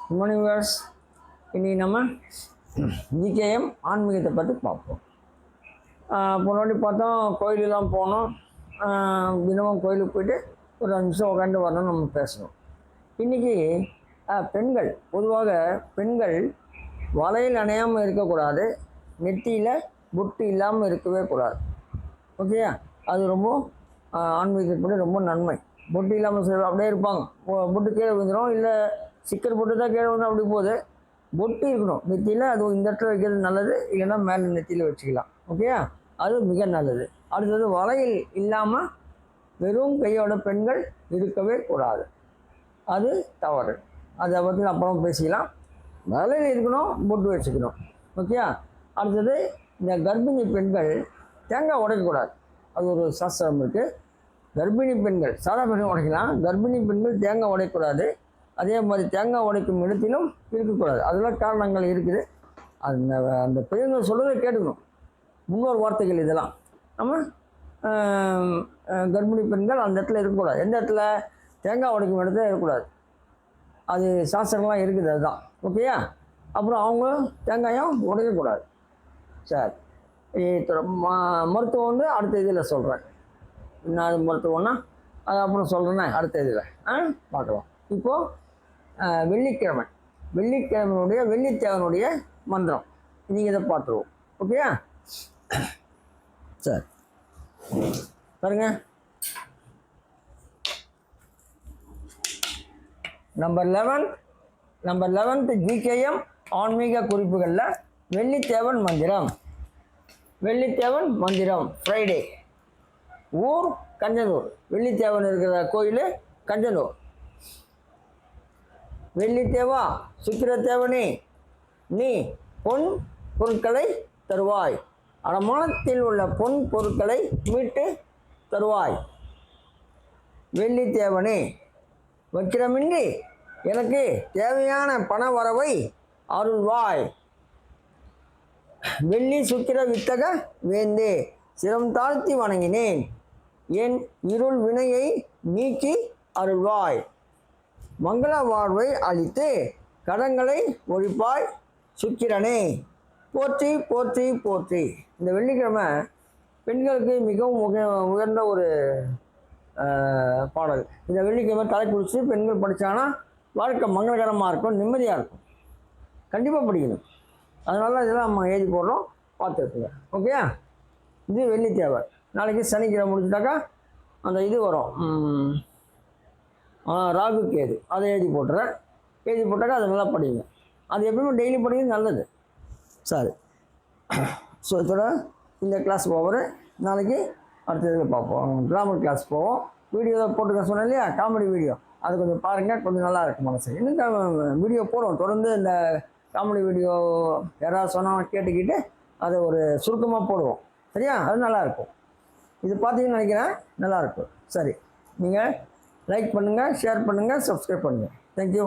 Good morning viewers. இன்றைக்கி நம்ம GKM ஆன்மீகத்தை பற்றி பார்ப்போம். முன்னாடி பார்த்தோம் கோயிலெலாம் போனோம், தினமும் கோயிலுக்கு போயிட்டு ஒரு 5 நிமிஷம் உட்காந்து வரணும்னு நம்ம பேசணும். இன்றைக்கி பெண்கள், பொதுவாக பெண்கள் வளையல் அணையாமல் இருக்கக்கூடாது, நெத்தியில் பொட்டு இல்லாமல் இருக்கவே கூடாது. ஓகேயா? அது ரொம்ப ஆன்மீகப்படி ரொம்ப நன்மை. பொட்டு இல்லாமல் அப்படியே இருப்பாங்க, பொட்டு கீழே விழுந்துடும், இல்லை சிக்கர் பொட்டு தான் கீழே வந்து அப்படி போகுது. பொட்டு இருக்கணும் நெத்தியில், அது இந்த இடத்துல வைக்கிறது நல்லது, இல்லைன்னா மேலே நெத்தியில் வச்சுக்கலாம். ஓகேயா? அது மிக நல்லது. அடுத்தது வளையல் இல்லாமல் வெறும் கையோட பெண்கள் இருக்கவே கூடாது, அது தவறு. அதை பற்றி அப்புறம் பேசிக்கலாம். வளையல் இருக்கணும், பொட்டு வச்சுக்கணும். ஓகேயா? அடுத்தது இந்த கர்ப்பிணி பெண்கள் தேங்காய் உடைக்கக்கூடாது, அது ஒரு சாஸ்திரம் இருக்குது. கர்ப்பிணி பெண்கள், சாதா பெண்கள் உடைக்கலாம், கர்ப்பிணி பெண்கள் தேங்காய் உடைக்கக்கூடாது. அதே மாதிரி தேங்காய் உடைக்கும் இடத்திலும் இருக்கக்கூடாது. அதெல்லாம் காரணங்கள் இருக்குது. அந்த பெண்கள் சொல்கிறத கேட்டுக்கணும். முன்னோர் வார்த்தைகள் இதெல்லாம். நம்ம கர்ப்பிணி பெண்கள் அந்த இடத்துல இருக்கக்கூடாது. எந்த இடத்துல? தேங்காய் உடைக்கும் இடத்துல இருக்கக்கூடாது. அது சாஸ்திரம்லாம் இருக்குது, அதுதான். ஓகேயா? அப்புறம் அவங்க தேங்காயும் உடைக்கக்கூடாது. சரி, மருத்துவம் வந்து அடுத்த இதில் சொல்கிறேன். என்ன மருத்துவம்னா அது அப்புறம் சொல்கிறேன்னே, அடுத்த இதில் பார்க்கலாம். இப்போது வெள்ளிக்கிழமையுடைய வெள்ளித்தேவனுடைய மந்திரம் நீங்கள் இதை பார்த்துருவோம். ஓகேயா? சரி, பாருங்க. நம்பர் 11 ஜிகேஎம் ஆன்மீக குறிப்புகளில் வெள்ளித்தேவன் மந்திரம் ஃப்ரைடே. ஊர் கஞ்சனூர். வெள்ளித்தேவன் இருக்கிற கோயில் கஞ்சனூர். வெள்ளித்தேவா, சுக்கிரத்தேவனே, நீ பொன் பொருட்களை தருவாய், அடமானத்தில் உள்ள பொன் பொருட்களை மீட்டு தருவாய். வெள்ளித்தேவனே, வக்கிரமின்றி எனக்கு தேவையான பண வரவை அருள்வாய். வெள்ளி சுக்கிர வித்தக வேந்தே, சிரம் தாழ்த்தி வணங்கினேன், என் இருள் வினையை நீக்கி அருள்வாய். மங்கள வாழ்வை அளித்து கடன்களை ஒழிப்பாய் சுக்கிரனே, போற்றி போற்றி போற்றி. இந்த வெள்ளிக்கிழமை பெண்களுக்கு மிகவும் உயர்ந்த ஒரு பாடல். இந்த வெள்ளிக்கிழமை தலை குளிச்சு பெண்கள் படித்தாங்கன்னா வாழ்க்கை மங்களகரமாக இருக்கும், நிம்மதியாக இருக்கும். கண்டிப்பாக படிக்கணும். அதனால இதெல்லாம் நம்ம எழுதி போடுறோம், பார்த்து வச்சுங்க. ஓகேயா? இது வெள்ளித்தேவர். நாளைக்கு சனிக்கிழமை முடிச்சுட்டாக்கா அந்த இது வரும், ராகு கேது, அதை எழுதி போட்டுறேன். எழுதி போட்டாக்கா அதை நல்லா படிங்க. அது எப்பவுமே டெய்லி படிக்கிறது நல்லது. சரி, ஸோ இதோட இந்த கிளாஸ் போகிறேன். நாளைக்கு அடுத்த இதில் பார்ப்போம், கிராமர் கிளாஸ் போவோம். வீடியோ தான் போட்டுக்க சொன்னேன் இல்லையா, காமெடி வீடியோ, அது கொஞ்சம் பாருங்கள், கொஞ்சம் நல்லா இருக்கும் மனசு. இன்னும் வீடியோ போடுவோம் தொடர்ந்து. இந்த காமெடி வீடியோ யாராவது சொன்னால் கேட்டுக்கிட்டு அதை ஒரு சுருக்கமாக போடுவோம். சரியா? அது நல்லாயிருக்கும். இது பார்த்தீங்கன்னு நினைக்கிறேன், நல்லாயிருக்கும். சரி, நீங்கள் லைக் பண்ணுங்கள், ஷேர் பண்ணுங்கள், சப்ஸ்கிரைப் பண்ணுங்கள். தேங்க்யூ.